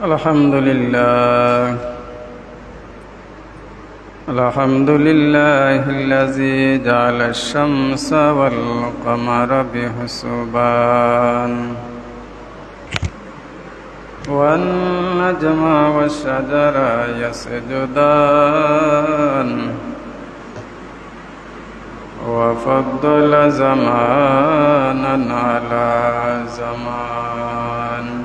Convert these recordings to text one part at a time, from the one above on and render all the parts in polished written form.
الحمد لله الذي جعل الشمس والقمر بحسبان والنجم والشجر يسجدان وفضل زمانا على زمان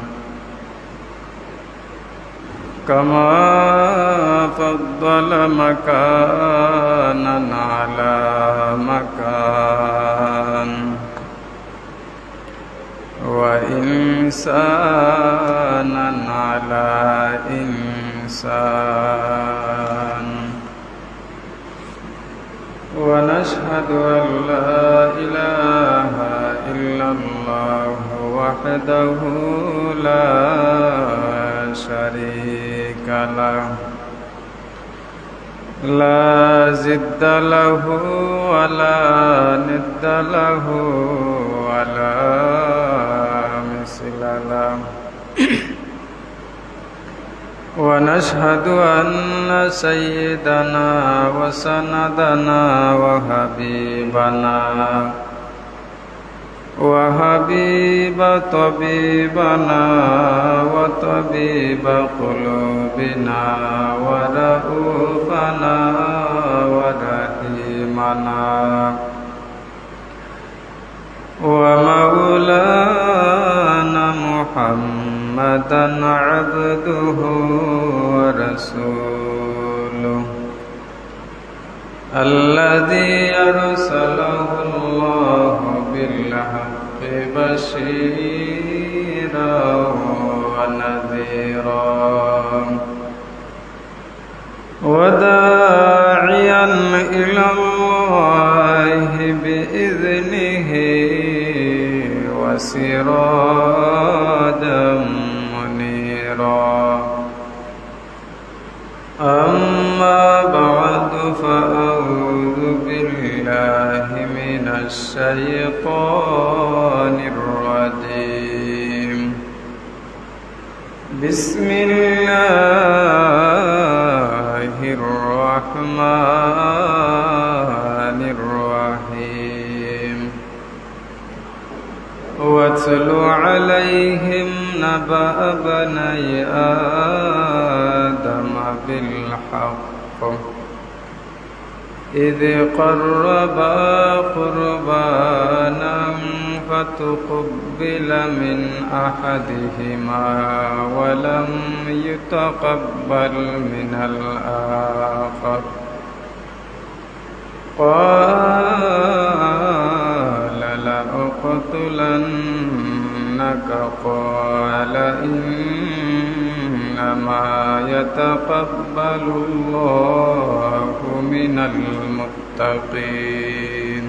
كما فضل مكانا على مكان وإنسانا على إنسان ونشهد أن لا إله إلا الله وحده لا شريك له لا ضد له ولا ند له ولا مثل له ونشهد أن سيدنا وسندنا وحبيب طبيبنا وطبيب قلوبنا ورؤوفنا ورحيمنا ومولانا محمدا عبده ورسوله الذي أرسله الله بالحق بشيرا ونذيرا وداعيا إلى الله بإذنه وسراجا منيرا أما بعد فأعوذ بالله من الشيطان الرجيم بسم الله الرحمن الرحيم واتل عليهم نبأ بني آدم بالحق إذ قربا قربانا فتقبل من أحدهما ولم يتقبل من الآخر قال لأقتلنك قال إنما يتقبل الله من المتقين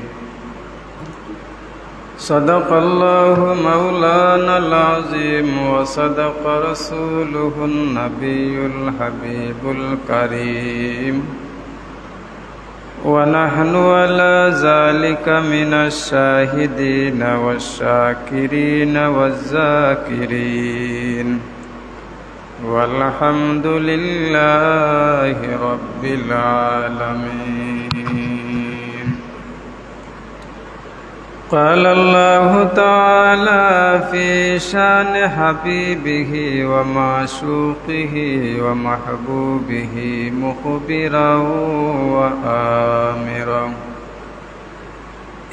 صدق الله مولانا العظيم وصدق رسوله النبي الحبيب الكريم ونحن على ذلك من الشاهدين والشاكرين والذاكرين والحمد لله رب العالمين. قال الله تعالى في شان حبيبه ومعشوقه ومحبوبه مخبرا وآمرا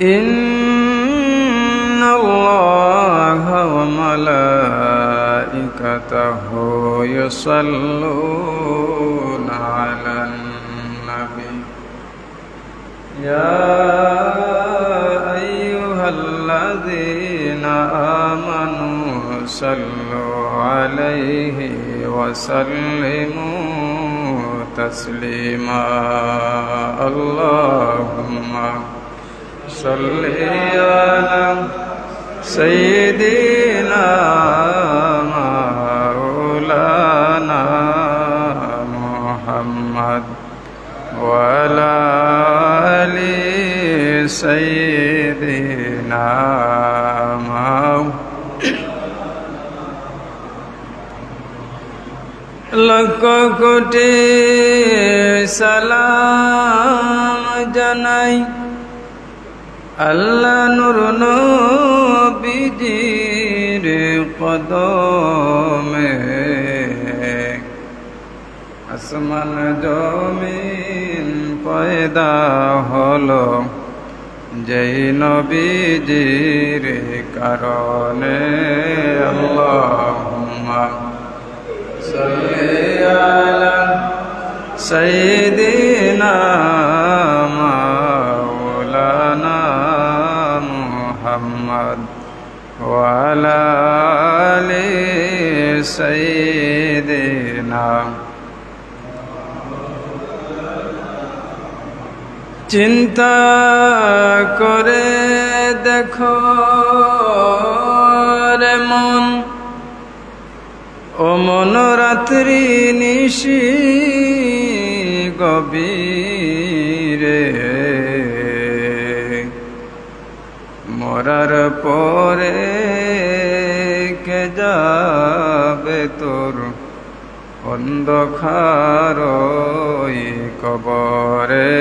إن الله وملائكته يصلون على النبي يا أيها الذين آمنوا صلوا عليه وسلموا تسليما اللهم صل على سيدنا مولانا محمد وعلى آل سيدنا লক্ষ কোটি সালাম জানাই আল্লাহ নূর নবীজির কদমে আসমান জমিন পয়দা হলো যেই নবীজির কারণে আল্লাহুম্মা সাল্লি আলা সাইয়্যিদিনা মাওলানা মুহাম্মদ ওয়া আলা আলি সাইয়্যিদিনা। চিন্তা করে দেখো রে মন, ও মন রাত্রি নিশি গভীরে, মরার পরে কে যাবে তোর অন্ধকার কবরে।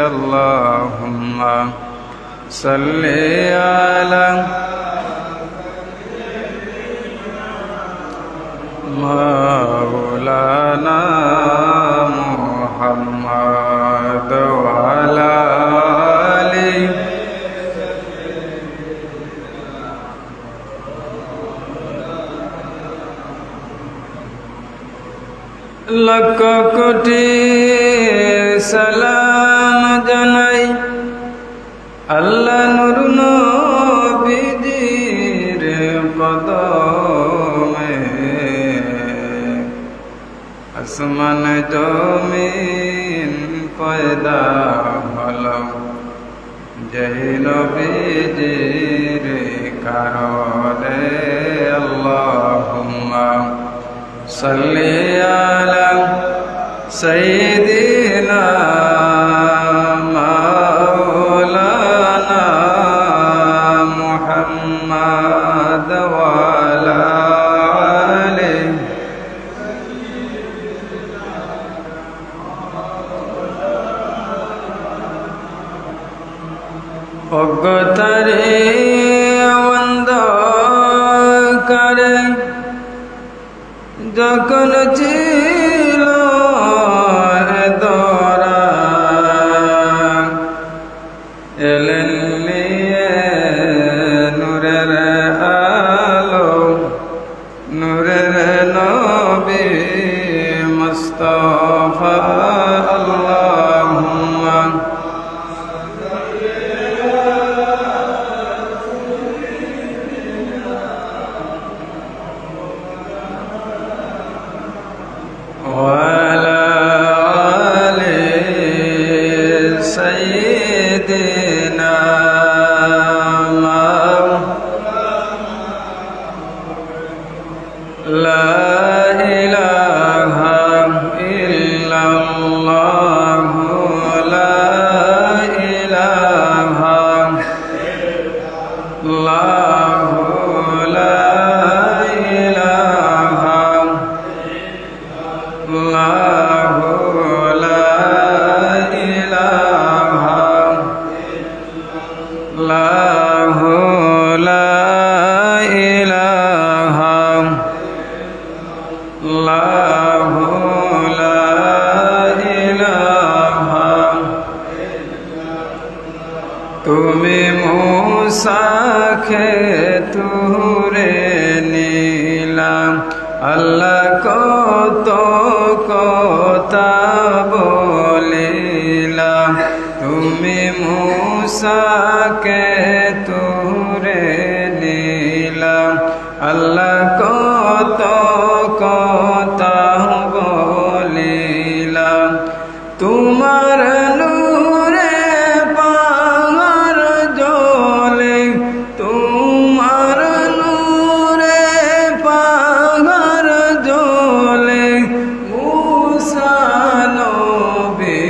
আল্লাহুম্মা সাল্লি আলা মাওলানা মুহাম্মদ ওয়া আলা আলি লক্ষ কোটি সালাম জানাই আল্লাহ নূর নবীজির কদমে আসমান জমিন পয়দা হলো যেই নবীজির কারণে। আল্লাহুম্মা সাল্লি আলা সাইয়্যিদিনা মাওলানা মুহাম্মদ ওয়া আলা আলি অগতারে অন্ধকারে যখন ছিল দরা এলেন নিয়ে নূরের আলো, নূরের নবী মুস্তাফা। আল্লাহুম্মা وعلى آل سيدنا لا إله إلا الله لا إله الله لا إله الله لا إله الله لا إله الله لا إله। তুমি মুসাকে তুরে নিলাম আল্লাহ কত কথা বলিলাম, তুমি মুসাকে তুরে নিলাম আল্লাহ কত কথা বলিলাম। তোমার নূরে পাহাড় জ্বলে, তোমার নূরে পাহাড় জ্বলে, মুসা নবী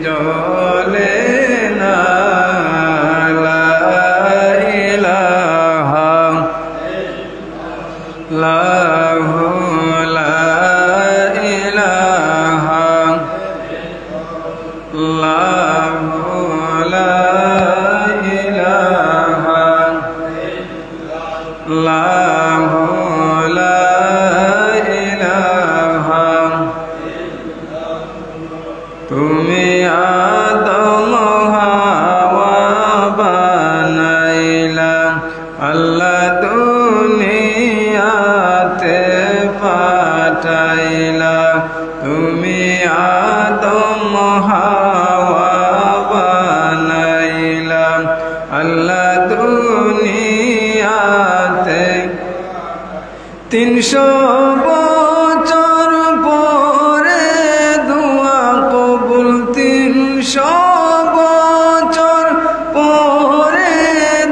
জ্বলে না। লা ইলাহা 300 বছর পরে দোয়া কবুল 300 বছর পরে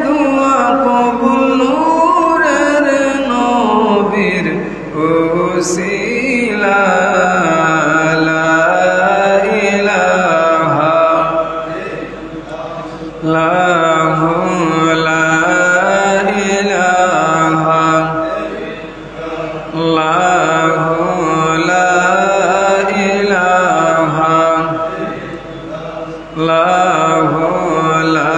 দোয়া কবুল নূরের নবীর ওসিলা লা ইলাহা ইল্লাল্লাহু লা ইলাহা ইল্লাল্লাহু লা ইলাহা ইল্লাল্লাহু লা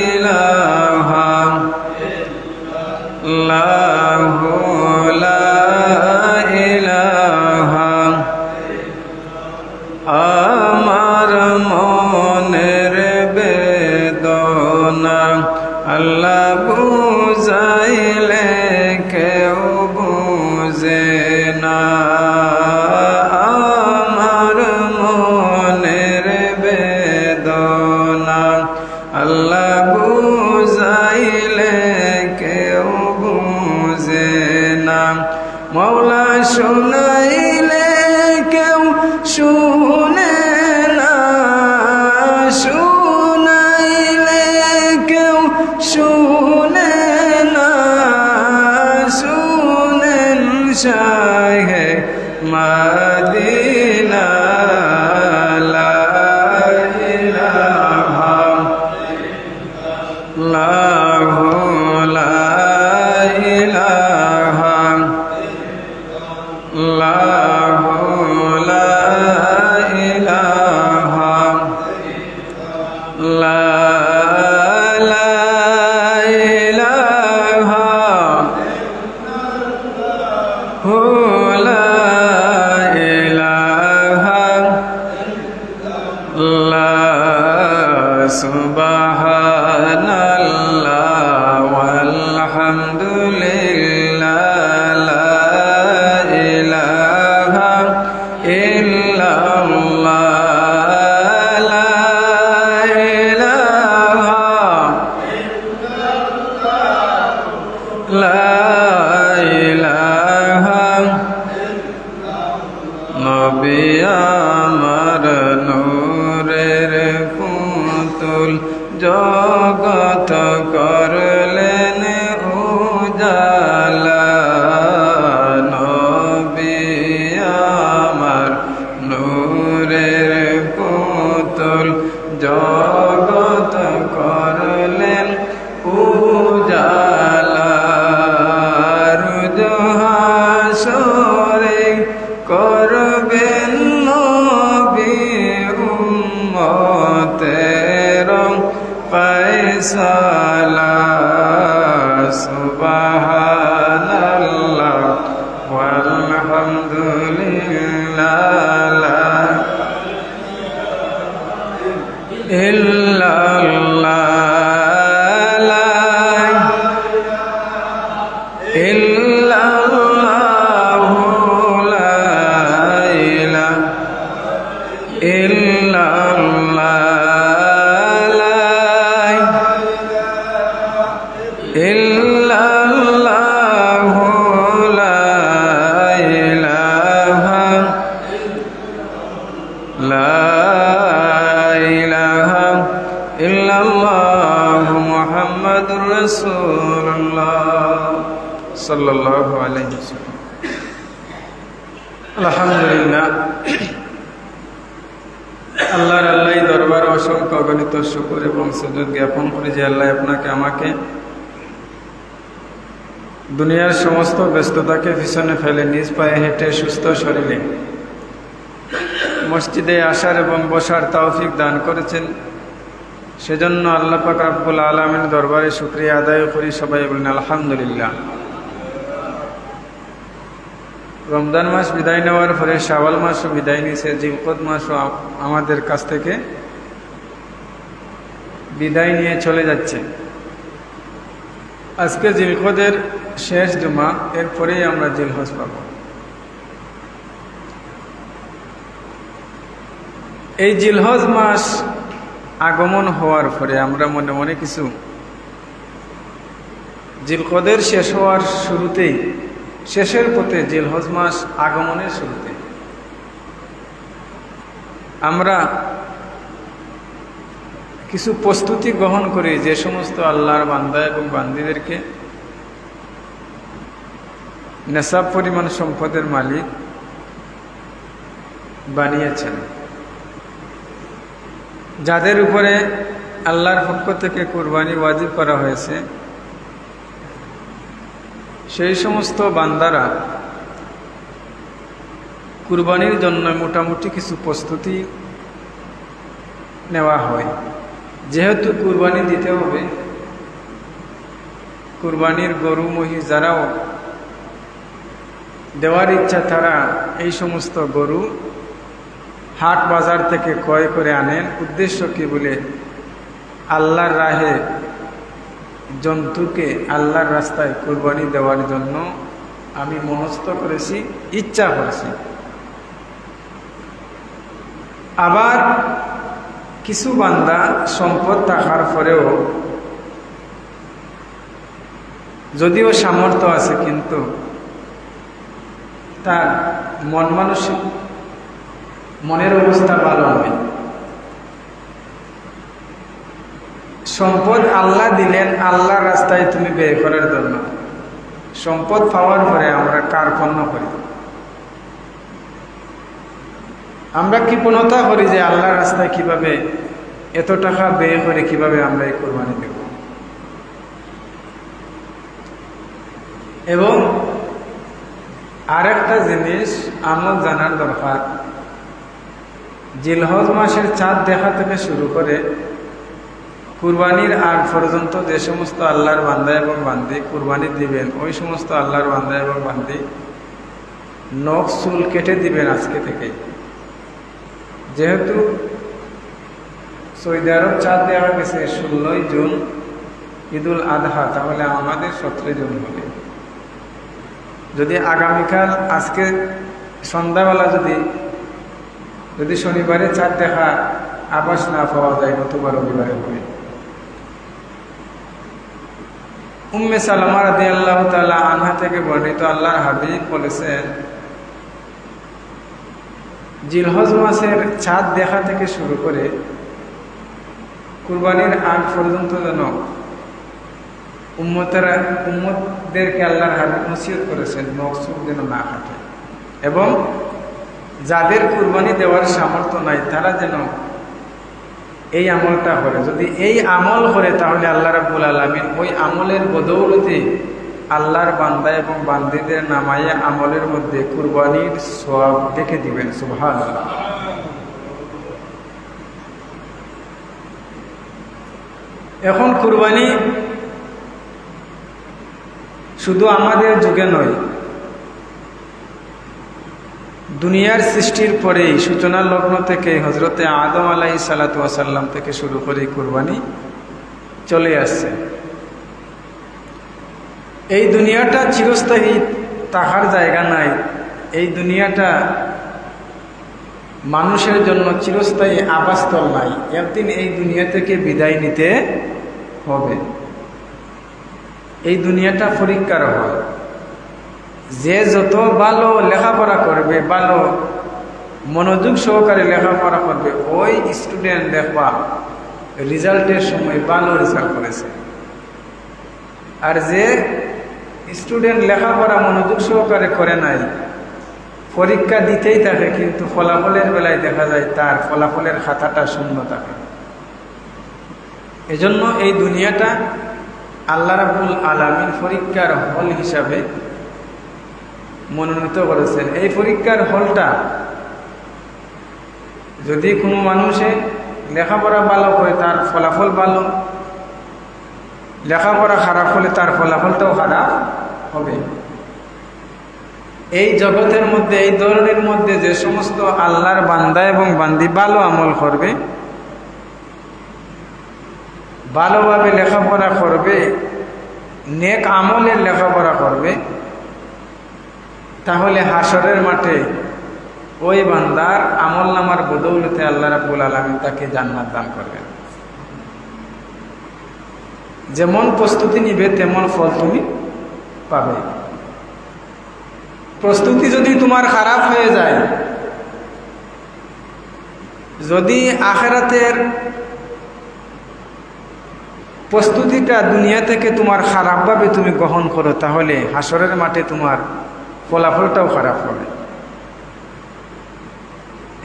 ইলাহা ইল্লাল্লাহু লা ইলাহা আমার মনের বেদনা আল্লাহ বুঝাইলে কেউ বুঝে না আমার মনের বেদনা আল্লাহ বুঝাইলে কেউ বুঝে না মওলা শুনাইলে কেউ শুনে না শুনাইলে কেউ শুনে না শুনেন শাহে মদিনা লা ইলাহা ইল্লাল্লাহু লা ইলাহা ইল্লাল্লাহু লা ইলাহা লা ইলাহা হু লা ইলাহা ইল্লাল্লাহ সুবহানাল্লাহ ওয়ালহামদুলিল্লাহ লা ইলাহা ইল্লাল্লাহ লা ইলাহা লা ইলাহা নবী আমার নূরের পুতুল জগত করলেন উজালা নবী আমার নূরের পুতুল জগত করলেন উজালা রোজ হাসরে করবেন নবী উম্মতের ফয়সালা সুবহানাল্লাহ ওয়ালহামদুলিল্লাহ লা ইল্লাল্লাহ লা ইল্লাল্লাহু লা ইলাহা ইল্লাল্লাহ লা ইল্লাল্লাহু লা ইলাহা লা ইলাহা ইল্লাল্লাহু মুহাম্মাদুর রাসূলুল্লাহ সাল্লাল্লাহু আলাইহি ওয়াসাল্লাম আলহামদুলিল্লাহ আল্লাহর আল্লাহ দরবারে অসংখ্য অগণিত শুকর এবং সুজুদ জ্ঞাপন করি যে আল্লাহ আপনাকে আমাকে দুনিয়ার সমস্ত ব্যস্ততাকে পিছনে ফেলে নিজ পায়ে হেঁটে সুস্থ শরীরে মসজিদে আসার এবং বসার তৌফিক দান করেছেন সেজন্য আল্লাহ পাক রব্বুল আলামিনের দরবারে শুকরিয়া আদায় করি সবাই বলেন আলহামদুলিল্লাহ রমজান মাস বিদায় নেওয়ার পরে শাওয়াল মাসও বিদায় নিয়েছে জিলকদ মাসও আমাদের কাছ থেকে বিদায় নিয়ে চলে যাচ্ছে আজকে জিলকদের শেষ জুমা এরপরেই আমরা জিলহজ পাব এই জিলহজ মাস আগমন হওয়ার পরে আমরা মনে মনে কিছু জিলকদের শেষ হওয়ার শুরুতেই শেষের পথে জিলহজ মাস আগমনের শুরুতে আমরা কিছু প্রস্তুতি গ্রহণ করি, যে সমস্ত আল্লাহর বান্দা এবং বান্দীদেরকে নেশাব পরিমাণ সম্পদের মালিক বানিয়েছেন, যাদের উপরে আল্লাহর পক্ষ থেকে কুরবানি ওয়াজিব করা হয়েছে, সেই সমস্ত বান্দারা কুরবানির জন্য মোটামুটি কিছু প্রস্তুতি নেওয়া হয়। যেহেতু কুরবানি দিতে হবে, কুরবানির গরু মহিষ যারাও দেওয়ার ইচ্ছা তারা এই সমস্ত গরু হাট বাজার থেকে ক্রয় করে আনেন। উদ্দেশ্য কি বলে, আল্লাহর রাহে জন্তুকে আল্লাহর রাস্তায় কুরবানি দেওয়ার জন্য আমি মনস্থ করেছি, ইচ্ছা করেছি। আবার কিছু বান্দা সম্পদ থাকার পরেও, যদিও সামর্থ্য আছে, কিন্তু তার মন মানসিক মনের অবস্থা ভালো নয়। সম্পদ আল্লাহ দিলেন আল্লাহর রাস্তায় তুমি ব্যয় করার জন্য, সম্পদ পাওয়ার পরে আমরা কার্পণ্য করি, আমরা কৃপণতা করি যে আল্লাহর রাস্তায় কিভাবে এত টাকা ব্যয় করে কিভাবে আমরা এই কোরবানি দেব। এবং আরেকটা জিনিস আমল জানার দরকার, জিলহজ মাসের চাঁদ দেখা থেকে শুরু করে কুরবানির আগ পর্যন্ত যে সমস্ত আল্লাহর বান্দা এবং বান্দি কুরবানি দিবেন, ওই সমস্ত আল্লাহর বান্দা এবং বান্দি নখ চুল কেটে দিবেন আজকে থেকে। যেহেতু সৌদি আরব চাঁদ দেওয়া গেছে 16 জুন ঈদুল আদহা, তাহলে আমাদের 17 জুন হবে। যদি আগামীকাল আজকে সন্ধ্যাবেলা যদি শনিবারে চাঁদ দেখা আবাস না পাওয়া যায়, নতুবা রবিবারে হবে। উম্মে সালামা রাদিয়াল্লাহু তাআলা আনহা থেকে বর্ণিত, আল্লাহর হাবিব বলেছেন, জিলহজ মাসের চাঁদ দেখা থেকে শুরু করে কুরবানির আগ পর্যন্ত যেন উম্মতদেরকে আল্লাহর হাবিব নসিহত করেছেন নখচুল যেন না কাটে, এবং যাদের কুরবানি দেওয়ার সামর্থ্য নাই তারা যেন এই আমলটা করে। যদি এই আমল করে তাহলে আল্লাহ রাব্বুল আলামিন ওই আমলের বদৌলতে আল্লাহর বান্দা এবং বান্দীদের নামায়ে আমলের মধ্যে কুরবানির সওয়াব দেখে দিবেন। সুবহানাল্লাহ। এখন কুরবানি শুধু আমাদের যুগে নয়, দুনিয়ার সৃষ্টির পরেই সূচনা লগ্ন থেকে হযরতে আদম আলাইহিস সালাতু ওয়াস সালাম থেকে শুরু করে কুরবানি চলে আসছে। এই দুনিয়াটা চিরস্থায়ী থাকার জায়গা নাই, এই দুনিয়াটা মানুষের জন্য চিরস্থায়ী আবাসস্থল নাই। একদিন এই দুনিয়া থেকে বিদায় নিতে হবে। এই দুনিয়াটা পরীক্ষার হয়। যে যত ভালো লেখাপড়া করবে, ভালো মনোযোগ সহকারে লেখাপড়া করবে, ওই স্টুডেন্ট দেখবা রেজাল্টের সময় ভালো রেজাল্ট করেছে। আর যে স্টুডেন্ট লেখাপড়া মনোযোগ সহকারে করে নাই, পরীক্ষা দিতেই থাকে, কিন্তু ফলাফলের বেলায় দেখা যায় তার ফলাফলের খাতাটা শূন্য থাকে। এজন্য এই দুনিয়াটা আল্লাহ রাব্বুল আলামিন পরীক্ষার হল হিসাবে মনোনীত করেছেন। এই পরীক্ষার হলটা যদি কোনো মানুষে লেখাপড়া ভালো করে তার ফলাফল ভালো, লেখাপড়া খারাপ হলে তার ফলাফলটাও খারাপ হবে। এই জগতের মধ্যে, এই ধরনের মধ্যে যে সমস্ত আল্লাহর বান্দা এবং বান্দি ভালো আমল করবে, ভালোভাবে লেখাপড়া করবে, নেক আমলের লেখাপড়া করবে, তাহলে হাসরের মাঠে ওই বান্দার আমল নামার বদৌলতে আল্লাহ রাব্বুল আলামিন তাকে জান্নাত দান করবেন। যেমন প্রস্তুতি নিবে তেমন ফল তুমি পাবে। প্রস্তুতি যদি তোমার খারাপ হয়ে যায়, যদি আখিরাতের প্রস্তুতিটা দুনিয়া থেকে তোমার খারাপভাবে তুমি গ্রহণ করো, তাহলে হাসরের মাঠে তোমার ফলাফলটাও খারাপ হবে।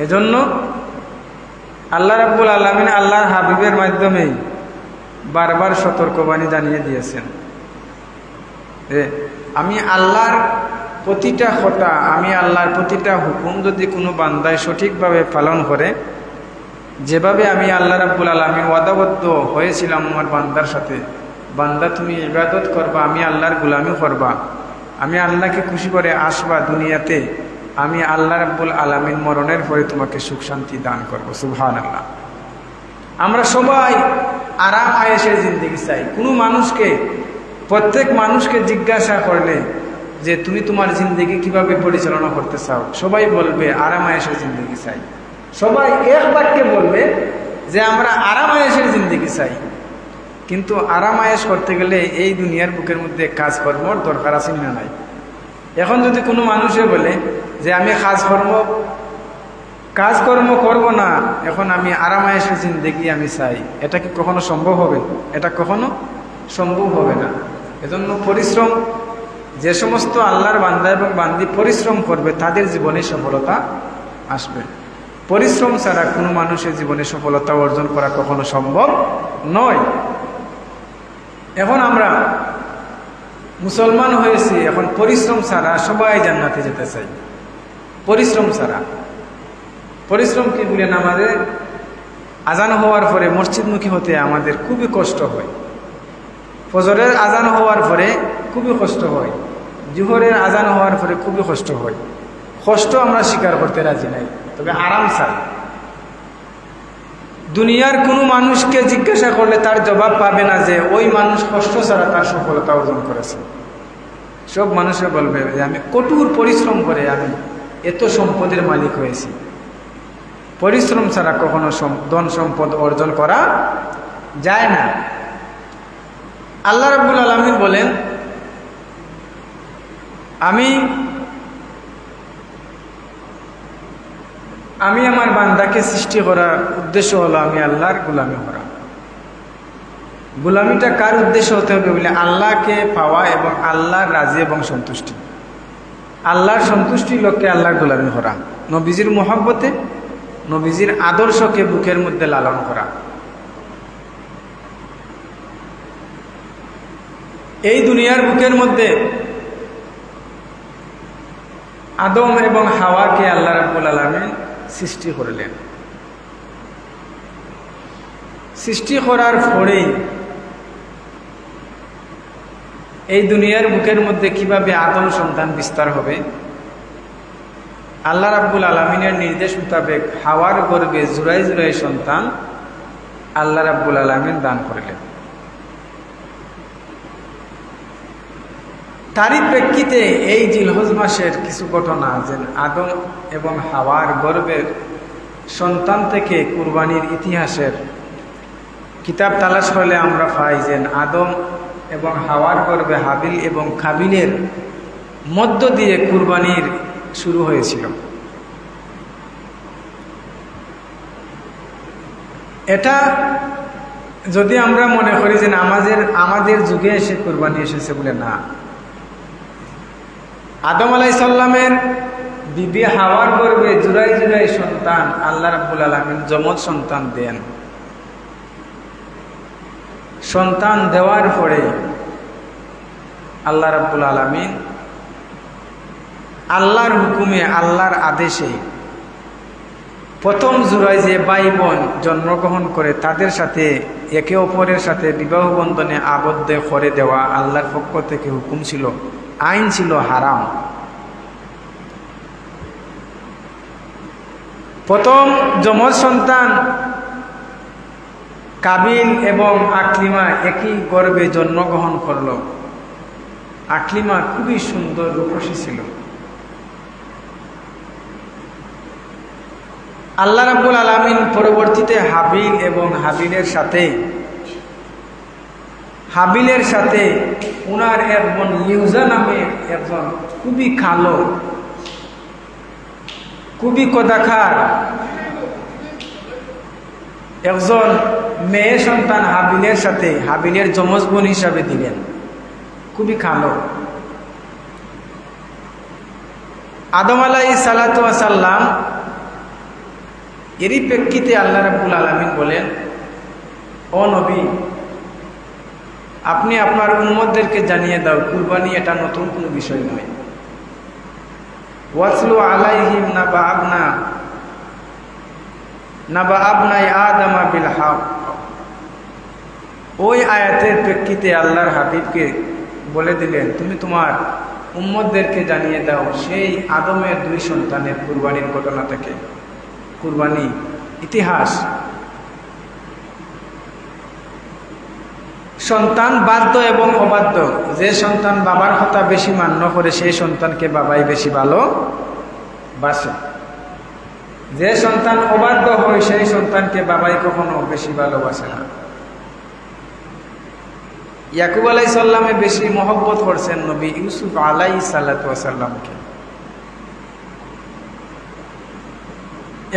এজন্য আল্লাহ রাব্বুল আলামিন আল্লাহর হাবিবের মাধ্যমে বারবার সতর্কবাণী জানিয়ে দিয়েছেন যে আমি আল্লাহর প্রতিটা কথা, আমি আল্লাহর প্রতিটা হুকুম যদি কোনো বান্দায় সঠিকভাবে পালন করে, যেভাবে আমি আল্লাহ রাব্বুল আলামিন ওয়াদাবদ্ধ হয়েছিলাম আমার বান্দার সাথে, বান্দা তুমি ইবাদত করবা, আমি আল্লাহর গোলামি করবা, আমি আল্লাহকে খুশি করে আসবা দুনিয়াতে, আমি আল্লাহ রাব্বুল আলামিন মরণের পরে তোমাকে সুখ শান্তি দান করবো। সুবহানাল্লাহ। আমরা সবাই আরাম আয়েশের জিন্দেগি চাই। কোনো মানুষকে, প্রত্যেক মানুষকে জিজ্ঞাসা করলে যে তুমি তোমার জিন্দেগি কিভাবে পরিচালনা করতে চাও, সবাই বলবে আরাম আয়েশের জিন্দেগি চাই। সবাই এক বাক্যে বলবে যে আমরা আরাম আয়েশের জিন্দেগি চাই। কিন্তু আরাম আয়েশ করতে গেলে এই দুনিয়ার বুকের মধ্যে কাজকর্মর দরকার আছে না নাই? এখন যদি কোনো মানুষে বলে যে আমি কাজকর্ম করব না, এখন আমি আরাম আয়েশের জিন্দেগি আমি চাই, এটা কি কখনো সম্ভব হবে? এটা কখনো সম্ভব হবে না। এজন্য পরিশ্রম, যে সমস্ত আল্লাহর বান্দা এবং বান্দি পরিশ্রম করবে তাদের জীবনে সফলতা আসবে। পরিশ্রম ছাড়া কোনো মানুষের জীবনে সফলতা অর্জন করা কখনো সম্ভব নয়। এখন আমরা মুসলমান হয়েছি, এখন পরিশ্রম ছাড়া সবাই জান্নাতে যেতে চাই। পরিশ্রম ছাড়া, পরিশ্রম কি বলেন, আমাদের আজান হওয়ার পরে মসজিদমুখী হতে আমাদের খুবই কষ্ট হয়। ফজরের আজান হওয়ার পরে খুবই কষ্ট হয়, জোহরের আজান হওয়ার পরে খুবই কষ্ট হয়। কষ্ট আমরা স্বীকার করতে রাজি নাই, তবে আরাম চাই। দুনিয়ার কোনো মানুষকে জিজ্ঞাসা করলে তার জবাব পাবে না যে ওই মানুষ কষ্ট ছাড়া তার সফলতা অর্জন করেছে। সব মানুষে বলবে যে আমি কঠোর পরিশ্রম করে আমি এত সম্পদের মালিক হয়েছি। পরিশ্রম ছাড়া কখনো ধন সম্পদ অর্জন করা যায় না। আল্লাহ রাব্বুল আলামিন বলেন, আমি আমার বান্দাকে সৃষ্টি করার উদ্দেশ্য হলো আমি আল্লাহর গোলামি করা। গোলামিটা কার উদ্দেশ্য হতে হবে বলে, আল্লাহকে পাওয়া এবং আল্লাহর রাজি এবং সন্তুষ্টি, আল্লাহর সন্তুষ্টির লক্ষ্যে আল্লাহর গোলামি করা, নবীজির মহব্বতে, নবীজির আদর্শকে বুকের মধ্যে লালন করা। এই দুনিয়ার বুকের মধ্যে আদম এবং হাওয়াকে আল্লাহ রাব্বুল আলামিন সৃষ্টি করলেন। সৃষ্টি করার পরেই এই দুনিয়ার বুকের মধ্যে কিভাবে আদম সন্তান বিস্তার হবে, আল্লাহ রাব্বুল আলামিনের নির্দেশ মোতাবেক হাওয়ার গর্ভে জুড়াই জুড়াই সন্তান আল্লাহ রাব্বুল আলামিন দান করলেন। তারই প্রেক্ষিতে এই জিলহজ মাসের কিছু ঘটনা, যে আদম এবং হাওয়ার গর্ভের সন্তান থেকে কুরবানির ইতিহাসের কিতাব তালাশ করলে আমরা পাই যে আদম এবং হাওয়ার গর্ভে হাবিল এবং কাবিলের মধ্য দিয়ে কুরবানির শুরু হয়েছিল। এটা যদি আমরা মনে করি যে আমাদের যুগে এসে কুরবানি এসেছে বলে, না, আদম আলাইহিস সালামের বিবি হাওয়ার গর্ভে জুড়াই জুড়াই সন্তান আল্লাহ রাব্বুল আলামিন যমজ সন্তান দেন। সন্তান দেওয়ার পরে আল্লাহ রাব্বুল আলামিন আল্লাহর হুকুমে, আল্লাহর আদেশে প্রথম জোড়ায় যে ভাই বোন জন্মগ্রহণ করে তাদের সাথে একে অপরের সাথে বিবাহ বন্ধনে আবদ্ধ করে দেওয়া আল্লাহর পক্ষ থেকে হুকুম ছিল, আইন ছিল হারাম। প্রথম যমজ সন্তান কাবিল এবং আকলিমা একই গর্ভে জন্মগ্রহণ করল। আকলিমা খুবই সুন্দর রূপসী ছিল। আল্লাহ রাব্বুল আলামিন পরবর্তীতে হাবিল এবং হাবিলের সাথে উনার এক বোন লিউজা নামে একজন খুবই কালো, খুবই কদাকার একজন মেয়ে সন্তান হাবিলের সাথে হাবিলের যমজ বোন হিসাবে দিলেন, খুবই কালো। আদম আলাইহিস সালাতু ওয়াস সালাম এরই প্রেক্ষিতে আল্লাহ রাব্বুল আলামিন বলেন, ও নবী, আপনি আপনার উম্মতদেরকে জানিয়ে দাও কুরবানি এটা নতুন কোনো বিষয় নয়। ওয়াসলু আলাইহিম নাবা আবনাই আদামা বিল হক। ওই আয়াতের প্রেক্ষিতে আল্লাহর হাবিবকে বলে দিলেন, তুমি তোমার উম্মতদেরকে জানিয়ে দাও সেই আদমের 2 সন্তানের কুরবানির ঘটনা থেকে। কুরবানি ইতিহাস, সন্তান বাধ্য এবং অবাধ্য। যে সন্তান বাবার কথা বেশি মান্য করে সেই সন্তানকে বাবাই বেশি ভালোবাসে। যে সন্তান অবাধ্য হয় সেই সন্তানকে বাবাই কখনো বেশি ভালোবাসে না। ইয়াকুব আলাইহিস সালামে বেশি মহব্বত করছেন নবী ইউসুফ আলাইহিস সালাতু ওয়াস সালামকে।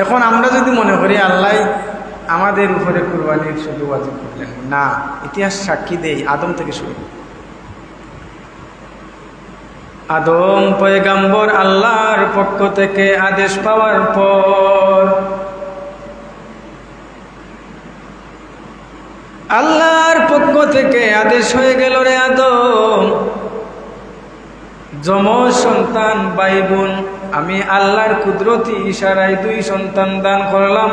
এখন আমরা যদি মনে করি আল্লাহ আমাদের উপরে কুরবানির শুধু ওয়াজিব করলেন, না, ইতিহাস সাক্ষী দেই আদম থেকে শুরু। আদম পয়গম্বর আল্লাহর পক্ষ থেকে আদেশ পাওয়ার পর আল্লাহর পক্ষ থেকে আদেশ হয়ে গেল, রে আদম, যমজ সন্তান ভাই বোন আমি আল্লাহর কুদরতি ইশারায় 2 সন্তান দান করলাম।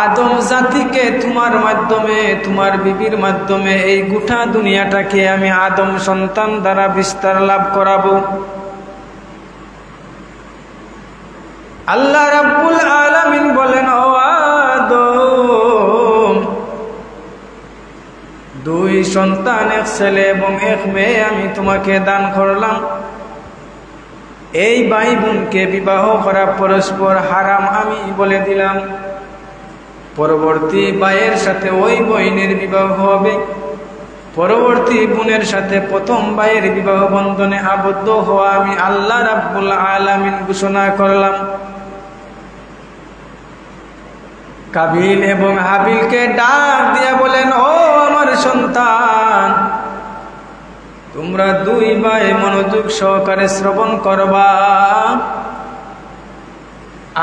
আদম জাতিকে তোমার মাধ্যমে, তোমার বিবির মাধ্যমে এই গোটা দুনিয়াটাকে আমি আদম সন্তান দ্বারা বিস্তার লাভ করাবো। আল্লাহ রাব্বুল আলামিন বলেন, ও আদম, 2 সন্তান, 1 ছেলে এবং 1 মেয়ে আমি তোমাকে দান করলাম। এই ভাই বোনকে বিবাহ করা পরস্পর হারাম আমি বলে দিলাম। পরবর্তী ভাইয়ের সাথে ওই বোনের বিবাহ হবে, পরবর্তী বোনের সাথে প্রথম ভাইয়ের বিবাহ বন্ধনে আবদ্ধ হওয়া আমি আল্লাহ রাব্বুল আলামিন ঘোষণা করলাম। কাবিল এবং হাবিলকে ডাক দিয়া বলেন, ও আমার সন্তান, তোমরা 2 ভাই মনোযোগ সহকারে শ্রবণ করবা।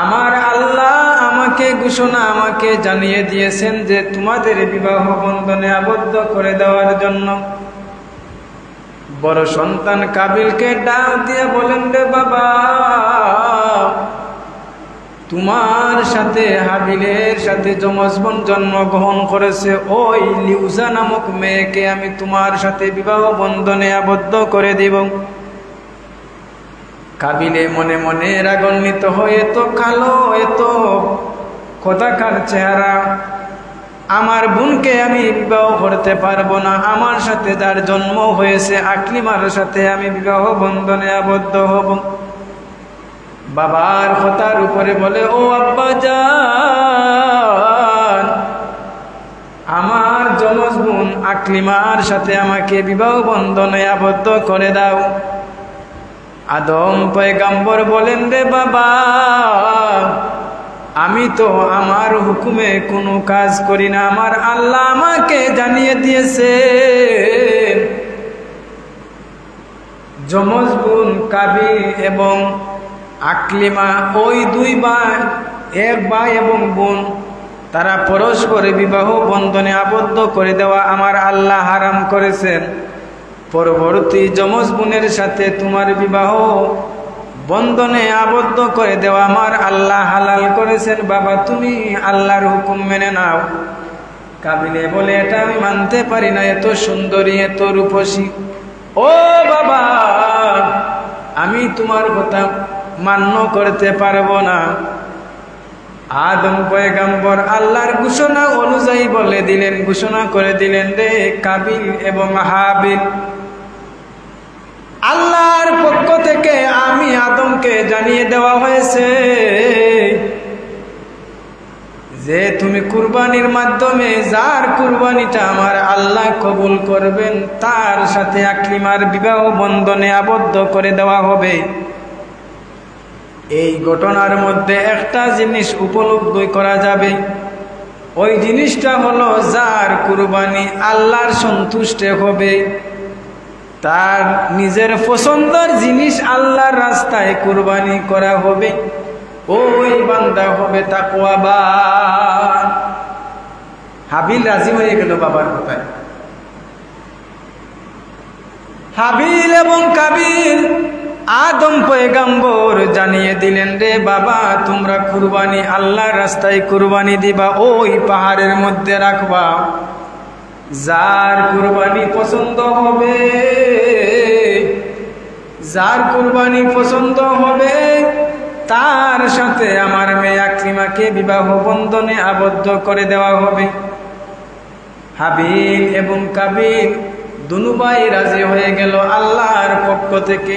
আমার আল্লাহ আমাকে জানিয়ে দিয়েছেন যে তোমাদের বিবাহ বন্ধনে আবদ্ধ করে দেওয়ার জন্য। বড় সন্তান কাবিলকে ডাক দিয়ে বলেন, রে বাবা, তোমার সাথে হাবিলের সাথে যমজ বোন জন্মগ্রহণ করেছে, ওই লিউজা নামক মেয়েকে আমি তোমার সাথে বিবাহ বন্ধনে আবদ্ধ করে দিব। কাবিলে মনে মনে রাগান্বিত হয়ে, এত কালো, এত কদাকার চেহারা, আমার বোনকে আমি বিবাহ করতে পারবো না। আমার সাথে যার জন্ম হয়েছে আকলিমার সাথে আমি বিবাহ বন্ধনে আবদ্ধ হব। বাবার কথার উপরে বলে, ও আব্বা জান, আমার যমজ বোন আকলিমার সাথে আমাকে বিবাহ বন্ধনে আবদ্ধ করে দাও। আদম পয়গম্বর বলেন, রে বাবা, আমি তো আমার হুকুমে কোনো কাজ করি না। আমার আল্লাহ আমাকে জানিয়ে দিয়েছে যমজ বোন কাবিল এবং আকলিমা, ওই 2 ভাই, 1 ভাই এবং বোন, তারা পরস্পর বিবাহ বন্ধনে আবদ্ধ করে দেওয়া আমার আল্লাহ হারাম করেছেন। পরবর্তী যমজ বোনের সাথে তোমার বিবাহ বন্ধনে আবদ্ধ করে দেওয়া আমার আল্লাহ হালাল করেছেন। বাবা, তুমি আল্লাহর হুকুম মেনে নাও। কাবিলে বলে, এটা আমি মানতে পারি না, এত সুন্দরী, এত রূপসী। ও বাবা, আমি তোমার কথা মান্য করতে পারবো না। আদম পয়গম্বর আল্লাহর ঘোষণা অনুযায়ী ঘোষণা করে দিলেন, রে কাবিল এবং হাবিল, আল্লাহর পক্ষ থেকে আমি আদমকে জানিয়ে দেওয়া হয়েছে যে তুমি কুরবানির মাধ্যমে যার কুরবানিটা আমার আল্লাহ কবুল করবেন তার সাথে আকলিমার বিবাহ বন্ধনে আবদ্ধ করে দেওয়া হবে। এই ঘটনার মধ্যে একটা জিনিস উপলব্ধি করা যাবে, ওই জিনিসটা হলো যার কুরবানি আল্লাহর সন্তুষ্টে হবে, তার নিজের পছন্দের জিনিস আল্লাহর রাস্তায় কুরবানি করা হবে, ওই বান্দা হবে তাকওয়াবান। হাবিল রাজি হয়ে গেল বাবার কথায়। হাবিল এবং কাবিল আদম পয়গম্বর জানিয়ে দিলেন, রে বাবা তোমরা কুরবানি আল্লাহর রাস্তায় কুরবানি দিবা, ওই পাহাড়ের মধ্যে রাখবা। যার কুরবানি পছন্দ হবে, যার কুরবানি পছন্দ হবে তার সাথে আমার মেয়ে আকলিমাকে বিবাহ বন্ধনে আবদ্ধ করে দেওয়া হবে। হাবিল এবং কাবিল দুনু ভাই রাজি হয়ে গেল আল্লাহর পক্ষ থেকে।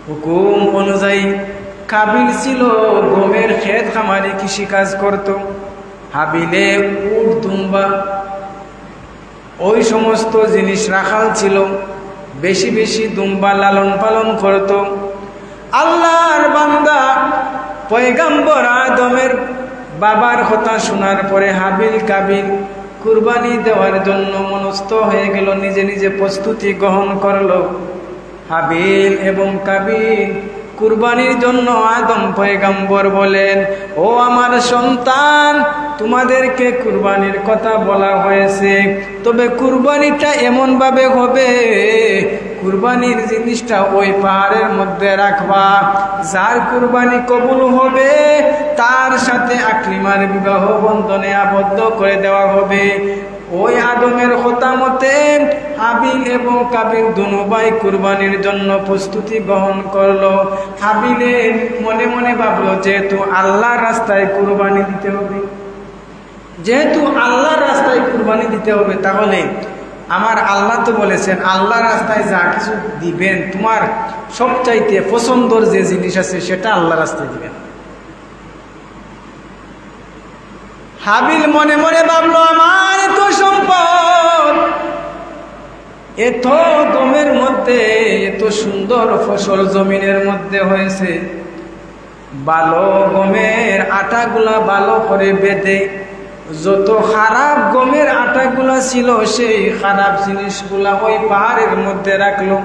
হুকুম অনুযায়ী কাবিল ছিল গমের ক্ষেত খামারে কৃষিকাজ করত, হাবিলে উট দুম্বা ওই সমস্ত জিনিস রাখাল ছিল, বেশি বেশি দুম্বা লালন পালন করত। আল্লাহর বান্দা পয়গম্বর আদমের বাবার কথা শোনার পরে হাবিল কাবিল কুরবানি দেওয়ার জন্য মনস্থ হয়ে গেল, নিজে নিজে প্রস্তুতি গ্রহণ করলো। হাবিল এবং কাবিল কুরবানির জন্য আদম পয়গম্বর বলেন, ও আমার সন্তান, তোমাদেরকে কুরবানির কথা বলা হয়েছে, তবে কুরবানিটা এমন ভাবে হবে, কুরবানির জিনিসটা ওই পাহাড়ের মধ্যে রাখবা। যার কুরবানি কবুল হবে তার সাথে আকলিমার বিবাহ বন্ধনে আবদ্ধ করে দেওয়া হবে। ওই আদমের কথা মতে হাবিল এবং কাবিল দুনু ভাই কুরবানির জন্য প্রস্তুতি গ্রহণ করলো। হাবিলে মনে মনে ভাবলো, যেহেতু আল্লাহর রাস্তায় কুরবানি দিতে হবে, যেহেতু আল্লাহর রাস্তায় কুরবানি দিতে হবে, তাহলে আমার আল্লাহ তো বলেছেন আল্লাহর রাস্তায় যা কিছু দিবেন তোমার সবচাইতে পছন্দের যে জিনিস আছে সেটা আল্লাহর রাস্তায় দিবেন। হাবিল মনে মনে ভাবলো, আমার এত সম্পদ, এত গমের মধ্যে এত সুন্দর ফসল জমিনের মধ্যে হয়েছে, ভালো গমের আটাগুলা ভালো করে বেঁধে যত খারাপ গমের আটাগুলা ছিল সেই খারাপ জিনিসগুলা ওই পাহাড়ের মধ্যে রাখলো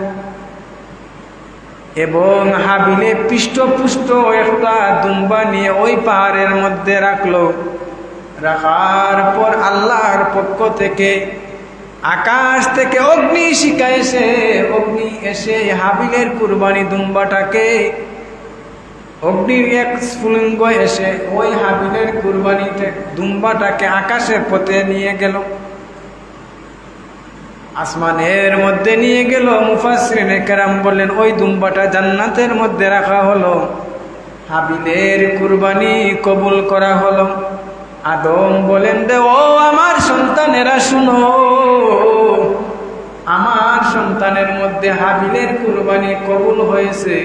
এবং হাবিলে পৃষ্ঠপুষ্ট একটা দুম্বা নিয়ে ওই পাহাড়ের মধ্যে রাখলো। রাখার পর আল্লাহর পক্ষ থেকে আকাশ থেকে অগ্নি শিখা এসে, অগ্নি এসে হাবিলের কুরবানি দুম্বাটাকে, অগ্নির এক স্ফুলিঙ্গ এসে ওই হাবিলের কুরবানি দুম্বাটাকে আকাশের পথে নিয়ে গেল, আসমানের মধ্যে নিয়ে গেল। মুফাসসিরিনে কেরাম বলেন ওই দুম্বাটা জান্নাতের মধ্যে রাখা হলো, হাবিলের কুরবানি কবুল করা হলো। আদম বলেন, দে ও আমার সন্তানেরা শুনো, আমার সন্তানের মধ্যে হাবিলের কুরবানি কবুল হয়েছে।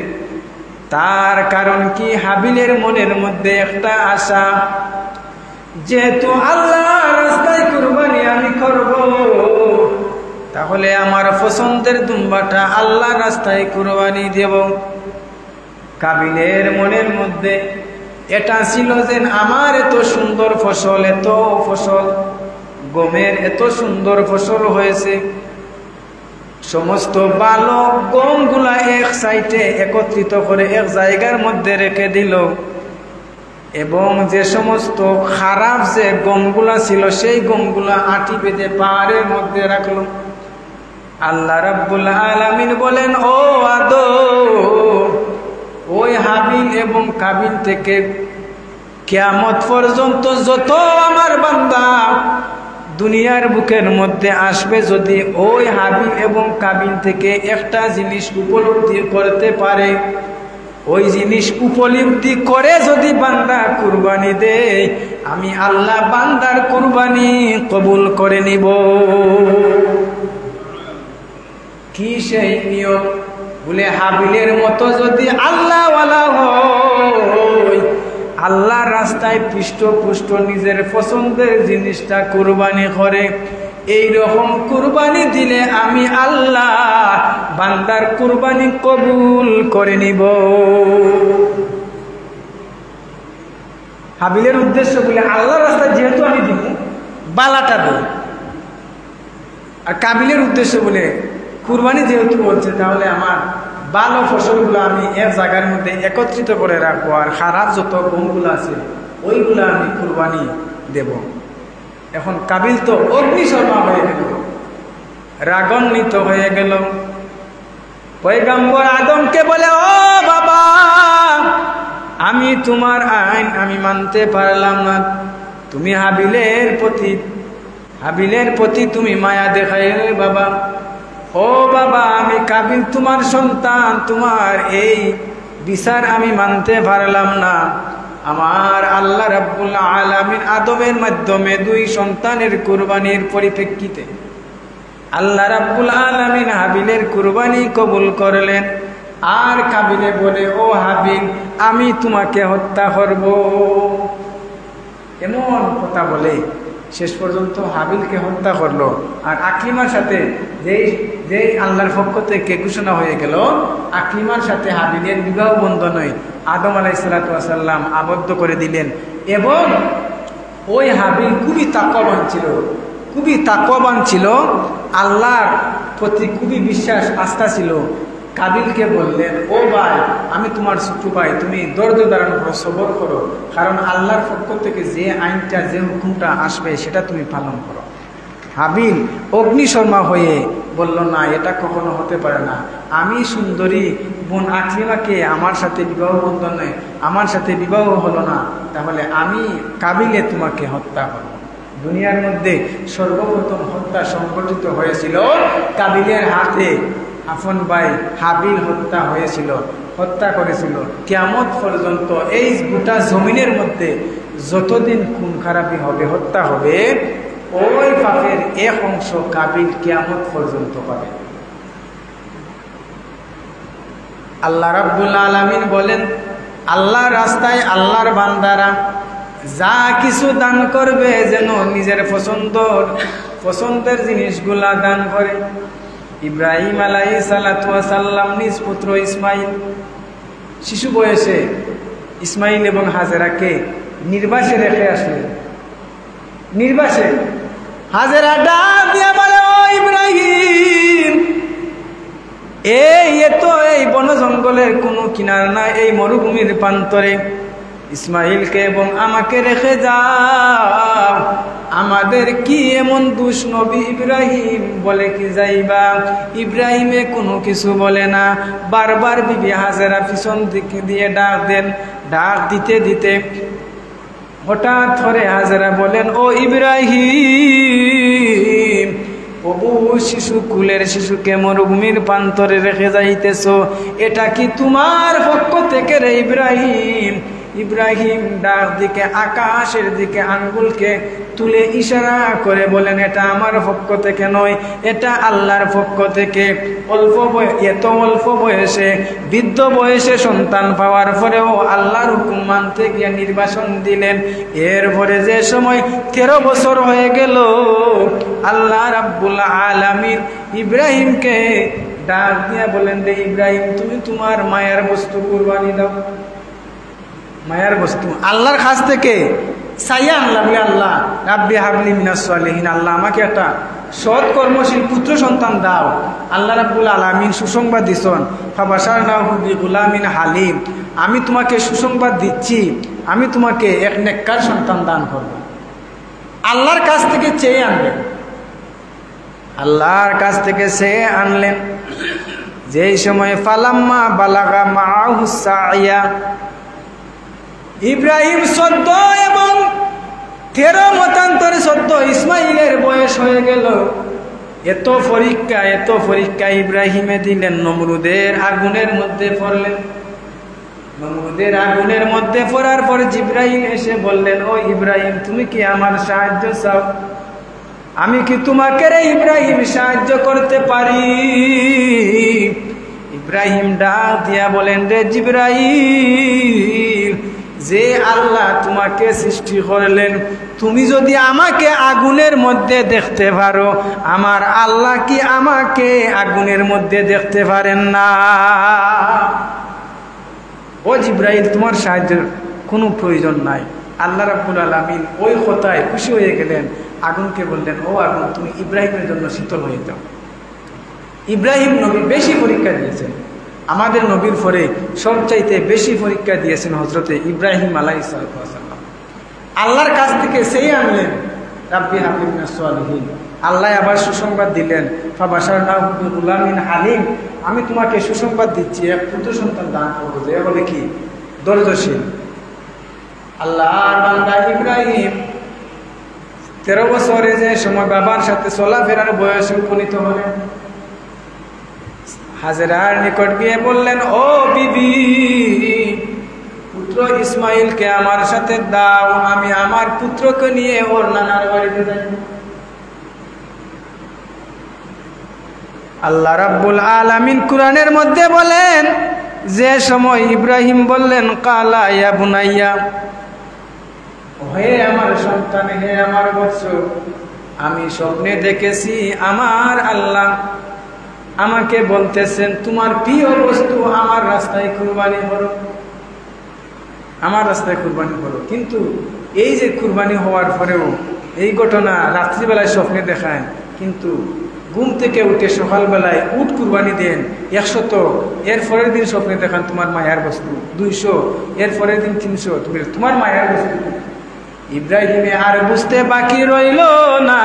তার কারণ কি? হাবিলের মনের মধ্যে একটা আশা, যেহেতু আল্লাহর রাস্তায় কুরবানি আমি করব, তাহলে আমার পছন্দের দুম্বাটা আল্লাহর রাস্তায় কুরবানি দেব। কাবিলের মনের মধ্যে এটা ছিল যে আমার এত সুন্দর ফসল, এত ফসল গমের এত সুন্দর ফসল হয়েছে, সমস্ত ভালো গমগুলা এক সাইডে একত্রিত করে এক জায়গার মধ্যে রেখে দিল এবং যে সমস্ত খারাপ যে গমগুলা ছিল সেই গমগুলা আটি বেঁধে পাহাড়ের মধ্যে রাখলো। আল্লাহ রাব্বুল আলামিন বলেন, ও আদম, ওই হাবিল এবং কাবিল থেকে কিয়ামত পর্যন্ত যত আমার বান্দা দুনিয়ার বুকের মধ্যে আসবে, যদি ওই হাবিল এবং কাবিল থেকে একটা জিনিস উপলব্ধি করতে পারে, ওই জিনিস উপলব্ধি করে যদি বান্দা কুরবানি দেয়, আমি আল্লাহ বান্দার কুরবানি কবুল করে নিব। কি সেই নিয়ম? বলে হাবিলের মতো যদি আল্লাহওয়ালা হয়, আল্লাহর রাস্তায় পৃষ্ঠপুষ্ট নিজের পছন্দের জিনিসটা কুরবানি করে, এই রকম কুরবানি দিলে আমি আল্লাহ বান্দার কুরবানি কবুল করে নিব। হাবিলের উদ্দেশ্য বলে আল্লাহর রাস্তায় যেহেতু আমি দিব বালাটা দেব, আর কাবিলের উদ্দেশ্য বলে কুরবানি যেহেতু বলছে তাহলে আমার ভালো ফসলগুলো আমি এক জায়গার মধ্যে একত্রিত করে রাখবো, আর খারাপ যত গমগুলো আছে ওইগুলো আমি কুরবানি দেব। এখন কাবিল তো অগ্নিশর্মা হয়ে গেল, রাগান্বিত হয়ে গেল। পয়গম্বর আদমকে বলে, ও বাবা, আমি তোমার আইন আমি মানতে পারলাম না, তুমি হাবিলের প্রতি তুমি মায়া দেখাইলে বাবা। ও বাবা, আমি কাবিল তোমার সন্তান, তোমার এই বিচার আমি মানতে পারলাম না। আমার আল্লাহ রাব্বুল আলামিন আদমের মাধ্যমে 2 সন্তানের কুরবানির পরিপ্রেক্ষিতে আল্লাহ রাব্বুল আলামিন হাবিলের কুরবানি কবুল করলেন। আর কাবিলে বলে, ও হাবিল, আমি তোমাকে হত্যা করব। এমন কথা বলে শেষ পর্যন্ত হাবিলকে হত্যা করলো। আর আকলিমার সাথে যেই আল্লাহর পক্ষ থেকে ঘোষণা হয়ে গেল, আকলিমার সাথে হাবিলের বিবাহ বন্ধনে আদম আলাইহিস সালাম আবদ্ধ করে দিলেন। এবং ওই হাবিল খুবই তাকওয়াবান ছিল, আল্লাহর প্রতি খুবই বিশ্বাস আস্থা ছিল। কাবিলকে বললেন, ও ভাই, আমি তোমার ছোট ভাই, তুমি ধৈর্য ধারণ করো, সবর করো, কারণ আল্লাহর পক্ষ থেকে যে আইনটা যে হুকুমটা আসবে সেটা তুমি পালন করো। হাবিল অগ্নিশর্মা হয়ে বলল, না, এটা কখনো হতে পারে না, আমি সুন্দরী বোন আকলিমাকে আমার সাথে বিবাহ বন্ধনে আমার সাথে বিবাহ হলো না, তাহলে আমি কাবিলে তোমাকে হত্যা করব। দুনিয়ার মধ্যে সর্বপ্রথম হত্যা সংঘটিত হয়েছিল কাবিলের হাতে। আপন ভাই হাবিল হত্যা করেছিল। কিয়ামত পর্যন্ত এই গোটা জমিনের মধ্যে যতদিন খুন খারাপি হবে, হত্যা হবে, ওই পাপের এক অংশ কাবিল কিয়ামত পর্যন্ত পাবে। আল্লাহ রাব্বুল আলামিন বলেন, আল্লাহর রাস্তায় আল্লাহর বান্দারা যা কিছু দান করবে যেন নিজের পছন্দের জিনিসগুলা দান করে। ইব্রাহিম আলাইহিস সালাম নিজ পুত্র ইসমাইল শিশু বয়সে ইসমাইল এবং হাজেরাকে নির্বাসে রেখে আসলেন। নির্বাসে হাজেরা ডাক দিয়া বলে, ও ইব্রাহিম, এই বন জঙ্গলের কোনো কিনার না, এই মরুভূমির প্রান্তরে ইসমাইলকে এবং আমাকে রেখে যাও। আমাদের কি এমন দোষ, নবী ইব্রাহিম বলে কি যাইবা? ইব্রাহিমে কোনো কিছু বলে না। বারবার বিবি হাজেরা পিছন দিকে দিয়ে ডাক দেন। ডাক দিতে দিতে হঠাৎ ধরে হাজেরা বলেন, ও ইব্রাহিম, কুলের শিশুকে মরুভূমির প্রান্তরে রেখে যাইতেছ, এটা কি তোমার পক্ষ থেকে রে ইব্রাহিম? ইব্রাহিম ডাক দিকে আকাশের দিকে আঙ্গুলকে তুলে ইশারা করে বলেন, এটা আমার পক্ষ থেকে নয়, এটা আল্লাহর পক্ষ থেকে। এত অল্প বয়সে, বৃদ্ধ বয়সে সন্তান পাওয়ার পরেও আল্লাহর হুকুম মানতে গিয়ে নির্বাসন দিলেন। এরপরে যে সময় 13 বছর হয়ে গেল, আল্লাহ রাব্বুল আলামিন ইব্রাহিমকে ডাক দিয়া বলেন, রে ইব্রাহিম, তুমি তোমার মায়ের বস্তু কুরবানি দাও। মায়ার বস্তু আল্লাহর কাছ থেকে চাইয়া আনলাম, আল্লাহ রাব্বি হাবলি মিনাস সালিহিন, আল্লাহ আমাকে একটা সৎ কর্মশীল পুত্র সন্তান দাও। আল্লাহ রাব্বুল আলামিন সুসংবাদ দিছেন, ফাবাশারনাহু বিগুলামিন হালিম, আমি তোমাকে সুসংবাদ দিচ্ছি, আমি তোমাকে এক নেককার সন্তান দান করব। আল্লাহর কাছ থেকে চেয়ে আনলেন, আল্লাহর কাছ থেকে চেয়ে আনলেন। যেই সময় ফালাম্মা বালাগা মাআহু সাইয়া, ইব্রাহিম 14 এবং 13 মতান্তরে 14 ইসমাইলের বয়স হয়ে গেল। এত পরীক্ষা ইব্রাহিমে দিলেন। নমরুদের আগুনের মধ্যে পড়লেন। নমরুদের আগুনের মধ্যে পড়ার পর জিবরাইল এসে বললেন, ও ইব্রাহিম, তুমি কি আমার সাহায্য চাও? আমি কি তোমাকে রে ইব্রাহিম সাহায্য করতে পারি? ইব্রাহিম ডাক দিয়া বলেন, রে জিবরাইল, যে আল্লাহ তোমাকে সৃষ্টি করলেন, তুমি যদি আমাকে আগুনের মধ্যে দেখতে পারো, আমার আল্লাহ কি আমাকে আগুনের মধ্যে দেখতে পারেন না? ও জিব্রাইল, তোমার সাহায্যের কোনো প্রয়োজন নাই। আল্লাহ রাব্বুল আলামিন ওই কথায় খুশি হয়ে গেলেন। আগুনকে বললেন, ও আগুন, তুমি ইব্রাহিমের জন্য শীতল হয়ে যাও। ইব্রাহিম নবী বেশি পরীক্ষা দিয়েছেন, আমাদের নবীর পরে সবচাইতে বেশি পরীক্ষা দিয়েছেন হযরতে ইব্রাহিম আলাইহিস সালাম। আল্লাহর কাছ থেকে সেই আনলেন, রাব্বি হাবলি মিনাস সালিহিন। আল্লাহ আবার সুসংবাদ দিলেন, ফাবাশারনাহু বিগুলামিন হালিম, আমি তোমাকে সুসংবাদ দিচ্ছি, এক পুত্র সন্তান দান করবো, যে হবে কি ধৈর্যশীল। আল্লাহর বান্দা ইব্রাহিম 13 বছরে যে সময় বাবার সাথে চলাফেরার বয়সে উপনীত হলেন, হাজেরার নিকট গিয়ে বললেন, ও বিবি, পুত্র ইসমাইলকে আমার সাথে দাও, আমি আমার পুত্রকে নিয়ে ওর নানার বাড়িতে যাই। আল্লাহ রাব্বুল আলামিন কুরআনের মধ্যে বলেন, যে সময় ইব্রাহিম বললেন, কালা ইয়া বুনাইয়া, হে আমার সন্তান, হে আমার বৎস, আমি স্বপ্নে দেখেছি আমার আল্লাহ আমাকে বলতেছেন, তোমার প্রিয় বস্তু আমার রাস্তায় কুরবানি করো, আমার রাস্তায় কুরবানি করো। কিন্তু এই যে কুরবানি হওয়ার পরেও এই ঘটনা রাত্রিবেলায় স্বপ্নে দেখায়, কিন্তু ঘুম থেকে উঠে সকালবেলায় উট কুরবানি দেন 100, এর পরের দিন স্বপ্নে দেখান তোমার মায়ার বস্তু 200, এর পরের দিন 300, তোমার মায়ার বস্তু। ইব্রাহিমে আর বুঝতে বাকি রইল না,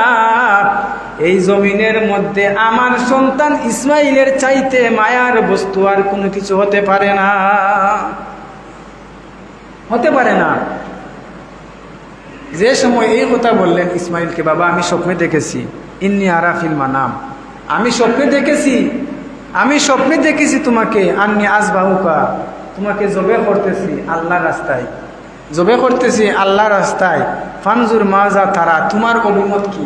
এই জমিনের মধ্যে আমার সন্তান ইসমাইলের চাইতে মায়ার বস্তু আর কোনো কিছু হতে পারে না, হতে পারে না। যে সময় এই কথা বললেন ইসমাইলকে, বাবা আমি স্বপ্নে দেখেছি, ইন্নী আরা ফিল মানাম, আমি স্বপ্নে দেখেছি, আমি স্বপ্নে দেখেছি তোমাকে, আন্নী আযবাহুকা, তোমাকে জবে করতেছি আল্লাহর রাস্তায়, জবে করতেছি আল্লাহর রাস্তায়, ফানজুর মাজা তারা, তোমার অভিমত কি,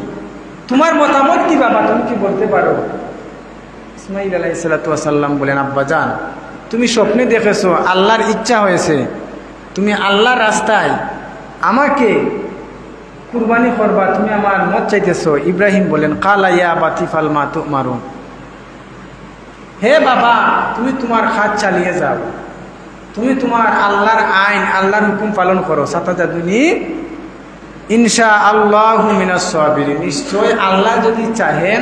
তোমার মতামত কি বাবা, তুমি কি বলতে পারো? ইসমাইল আলাইহিস সালাতু ওয়াস সালাম বলেন, আব্বা জান, তুমি স্বপ্নে দেখেছো, আল্লাহর ইচ্ছা হয়েছে, তুমি আল্লাহর রাস্তায় আমাকে কুরবানি করবা, তুমি আমার মত চাইতেছো। ইব্রাহিম বলেন, কালা ইয়া বাতিফাল মা তুমারুন, হে বাবা, তুমি তোমার কাজ চালিয়ে যাও, তুমি তোমার আল্লাহর আইন, আল্লাহর হুকুম পালন করো। সাতাজাদুনি ইনশাআল্লাহু মিনাস সাবিরিন, নিশ্চয় আল্লাহ যদি চাহেন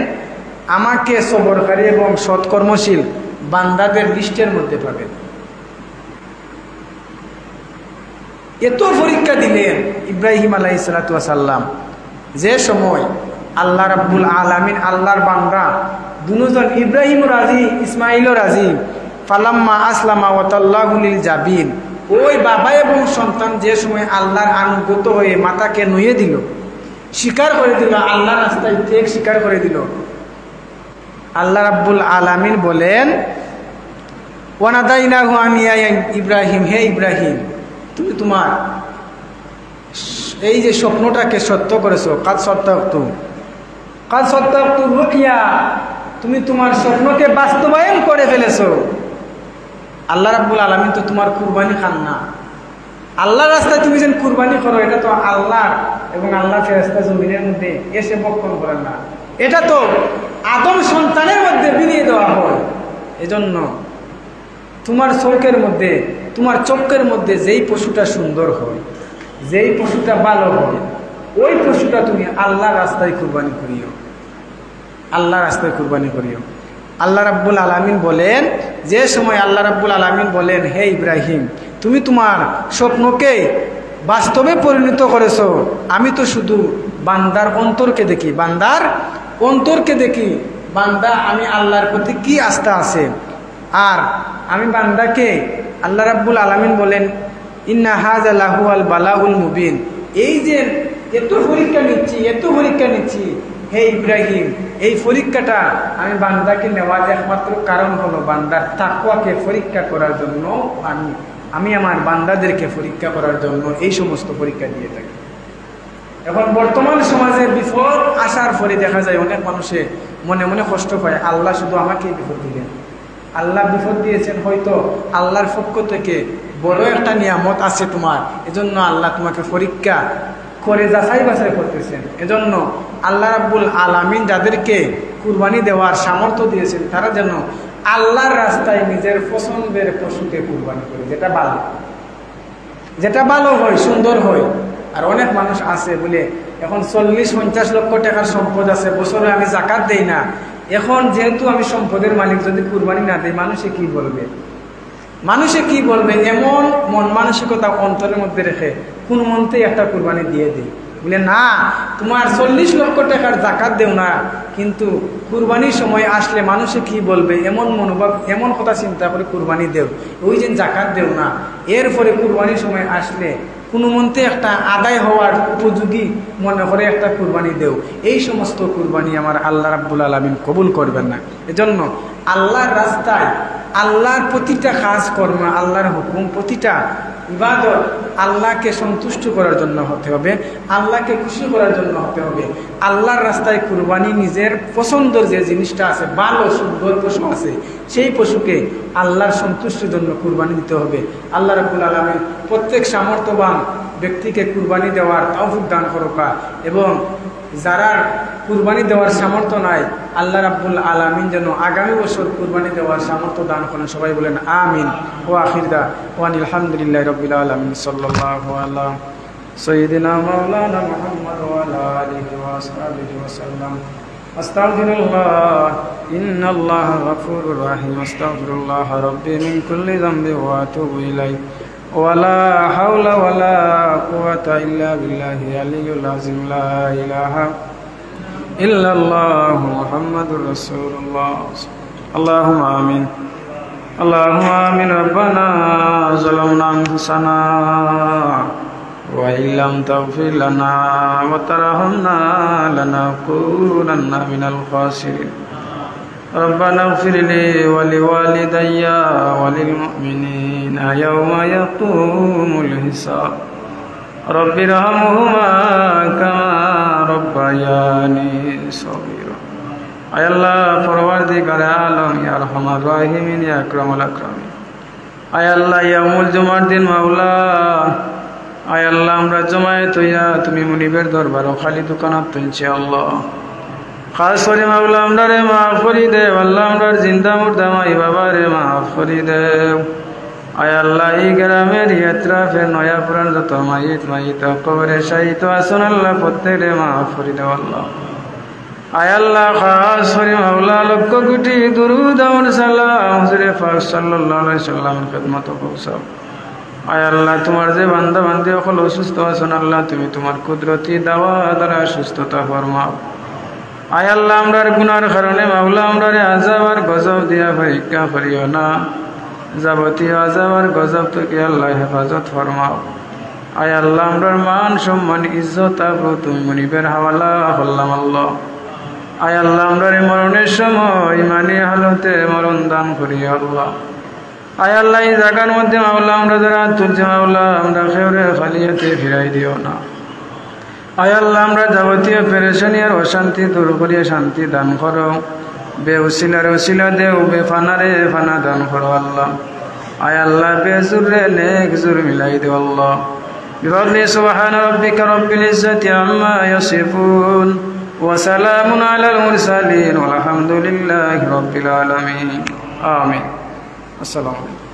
আমাকে সবরকারী এবং সৎকর্মশীল বান্দাদের লিস্টের মধ্যে পাবেন। এত পরীক্ষা দিলেন ইব্রাহিম আলাইহিস সালাতু ওয়াস সালাম, যে সময় আল্লাহ রাব্বুল আলামিন, আল্লাহর বান্দা দুজন, ইব্রাহিমও রাজি, ইসমাইলও রাজি। ফালাম্মা আসলামা ওয়া তাল্লাহু লিল জাবিন, ওই বাবা এবং সন্তান যে সময় আল্লাহর আনুগত হয়ে মাতাকে নুয়ে দিল, স্বীকার করে দিল, আল্লাহর রাস্তায় ত্যাগ স্বীকার করে দিল, আল্লাহ রাব্বুল আলামিন বলেন, ওয়ানাদাইনাহু আন ইয়া ইব্রাহিম, হে ইব্রাহিম, তুমি তোমার এই যে স্বপ্নটাকে সত্য করেছো, কাদ সত্তাক্তু রুকিয়া, তুমি তোমার স্বপ্নকে বাস্তবায়ন করে ফেলেছো। আল্লাহ রাব্বুল আলামিন তো তোমার কুরবানি খান না, আল্লাহর রাস্তায় তুমি যেন কুরবানি করো, এটা তো আল্লাহর এবং আল্লাহ ফেরেশতা জমিনের মধ্যে এসে বক্ষণ করেন না, এটা তো আদম সন্তানের মধ্যে বিলিয়ে দেওয়া হয়। এজন্য তোমার চোখের মধ্যে, তোমার চোখের মধ্যে যেই পশুটা সুন্দর হয়, যেই পশুটা ভালো হয়, ওই পশুটা তুমি আল্লাহর রাস্তায় কুরবানি করিও, আল্লাহর রাস্তায় কুরবানি করিও। আল্লাহ রাব্বুল আলামিন বলেন, যে সময় আল্লাহ রাব্বুল আলামিন বলেন, হে ইব্রাহিম, তুমি তোমার স্বপ্নকে বাস্তবে পরিণত করেছো, আমি তো শুধু বান্দার অন্তরকে দেখি, বান্দার অন্তরকে দেখি, বান্দা আমি আল্লাহর প্রতি কি আস্থা আছে। আর আমি বান্দাকে, আল্লাহ রাব্বুল আলামিন বলেন, ইন্না হাযা লাহুয়াল বালাউল মুবিন, এই যে এত পরীক্ষা নিচ্ছি, এত পরীক্ষা নিচ্ছি, হে ইব্রাহিম, এই পরীক্ষাটা আমি বান্দাকে নেওয়ার একমাত্র কারণ হলো বান্দার তাকওয়াকে পরীক্ষা করার জন্য, আমি আমার বান্দাদেরকে পরীক্ষা করার জন্য এই সমস্ত পরীক্ষা দিয়ে থাকি। এখন বর্তমান সমাজে বিপদ আসার পরে দেখা যায় অনেক মানুষে মনে মনে কষ্ট পায়, আল্লাহ শুধু আমাকে বিপদ দিলেন, আল্লাহ বিপদ দিয়েছেন, হয়তো আল্লাহর পক্ষ থেকে বড় একটা নিয়ামত আছে তোমার, এজন্য আল্লাহ তোমাকে পরীক্ষা করে যাচাই বাছাই করতেছেন। এজন্য আল্লাহ রাব্বুল আলামিন যাদেরকে কুরবানি দেওয়ার সামর্থ্য দিয়েছেন তারা যেন আল্লাহর রাস্তায় নিজের পছন্দের পশুকে কুরবানি করে, যেটা ভালো হয়, সুন্দর হয়। আর অনেক মানুষ আছে বলে এখন 40-50 লক্ষ টাকার সম্পদ আছে, বছরে আমি যাকাত দেই না, এখন যেহেতু আমি সম্পদের মালিক, যদি কুরবানি না দেই মানুষে কি বলবে, এমন মন মানসিকতা অন্তরের মধ্যে রেখে কোন মন্ত্রে একটা কুরবানি দিয়ে দিই, বলে না তোমার 40 লক্ষ টাকার যাকাত দেও না, কিন্তু কুরবানির সময় আসলে মানুষে কি বলবে এমন মনোভাব, এমন কথা চিন্তা করে কুরবানি দেও, ওই যে যাকাত দেও না, এরপরে কুরবানির সময় আসলে কোনো মন্ত্রে একটা আদায় হওয়ার উপযোগী মনে করে একটা কুরবানি দেও, এই সমস্ত কুরবানি আমার আল্লাহ রাব্বুল আলামিন কবুল করবেন না। এজন্য আল্লাহর রাস্তায় আল্লাহর প্রতিটা কাজ কর্ম, আল্লাহর হুকুম, প্রতিটা ইবাদত আল্লাহকে সন্তুষ্ট করার জন্য হতে হবে, আল্লাহকে খুশি করার জন্য হতে হবে। আল্লাহর রাস্তায় কুরবানি নিজের পছন্দের যে জিনিসটা আছে, ভালো সুন্দর পশু আছে, সেই পশুকে আল্লাহর সন্তুষ্টির জন্য কুরবানি দিতে হবে। আল্লাহ রাব্বুল আলামিন প্রত্যেক সামর্থ্যবান ব্যক্তিকে কুরবানি দেওয়ার তৌফিক দান করুক, এবং যারা কুরবানি দেওয়ার সামর্থ্য নাই আল্লাহ রাব্বুল আলামিন যেন আগামী বছর কুরবানি দেওয়ার সামর্থ্য দান করেন। সবাই বলেন আমিন। ওয়া আখির দাওয়ানা আলহামদুলিল্লাহি রাব্বিল আলামিন। সাল্লাল্লাহু আলা সাইয়্যিদিনা মাওলানা মুহাম্মদ ওয়া আলা আলিহি ওয়া আসহাবিহি ওয়া সাল্লাম। আস্তাগফিরুল্লাহ ইন্নাল্লাহা গফুরুর রহিম। আস্তাগফিরুল্লাহ রাব্বি মিন কুল্লি যামবি ওয়া আতুবু ইলাইহি ওয়ালা হাওলা ওয়ালা কুওয়াতা ইল্লা বিল্লাহি আলিয়্যিল আযীম। লা ইলাহা ইল্লাল্লাহু মুহাম্মাদুর রাসূলুল্লাহ। আল্লাহুম্মা আমিন। আল্লাহুম্মা আমিন। রব্বানা যালামনা আনফুসানা ওয়া ইল্লাম তাগফির লানা ওয়া তারহামনা লানাকুনান্না মিনাল খাসিরিন। ربنا اغفر لي ولوالدي وللمؤمنين يوم يقوم الحساب رب ارحمهما كما ربياني صغيرا। আয় আল্লাহ পরওয়ারদিগার আলম ইয়া আরহামার রাহিমিন ইয়া আকরামুল আকরামিন। আয় আল্লাহ ইয়াউমুল জুমার দিন মাওলা, আয় আল্লাহ আমরা জমায়েত হইয়া তুমি মুনিবের দরবারে খালি দোকানত তুলছি আল্লাহ, খাস করে মাওলা আমরারে মাফ করি দে। আল্লাহ আমরার জিন্দা মুর্দা মাই বাবারে মাফ করি দে। আয় আল্লাহ এই গ্রামের এত্রাফের নয়া পুরান যত মাইত কবরে শাহিত আসন আল্লাহ প্রত্যেকে মাফ করি দে আল্লাহ। আয় আল্লাহ খাস করে মাওলা লক্ষ কোটি দুরূদ আর সালাম হুজুরে পাক সাল্লাল্লাহু আলাইহি সাল্লামের খিদমত পৌঁছাও। আয় আল্লাহ তোমার যে বান্দা বান্দি সকল অসুস্থ আছেন আল্লাহ তুমি তোমার কুদরতি দাওয়া দ্বারা সুস্থতা ফরমাও। আয় আল্লাহ আমরার গুনার কারণে মাওলা আমরারে আযাব আর গজব দিয়া পরীক্ষা করিও না, যাবতীয় আযাব আর গজব থেকে আল্লাহ হেফাজত ফরমাও। আয় আল্লাহ আমরার মান সম্মান ইজ্জত আবরু তুমি মুনিবের হাওয়ালা করলাম আল্লাহ। আয় আল্লাহ আমরারে মরণের সময় ইমানি হালতে মরণ দান করিও আল্লাহ। আয় আল্লাহ এই জায়গার মধ্যে মাওলা আমরা যারা তুলছে মাওলা আমরা খেউরে খালিয়াতে ফিরাই দিও না। আয় আল্লাহ আমরা যাবতীয় পেরেশানি আর অশান্তি দূর করিয়া শান্তি দান করো। বেউসিলার উসিলা দেও, বেফানারে ফানা দান করো আল্লাহ। আয় আল্লাহ বেজুরে নেক জুর মিলাই দেও আল্লাহ। বিফadli সুবহান রাব্বিকা রাব্বিল ইজ্জাতি আম্মা ইয়াসিফুন ওয়া সালামুন আলাল মুরসালিন ওয়া আলহামদুলিল্লাহি রাব্বিল আলামিন। আমিন। আসসালামু আলাইকুম।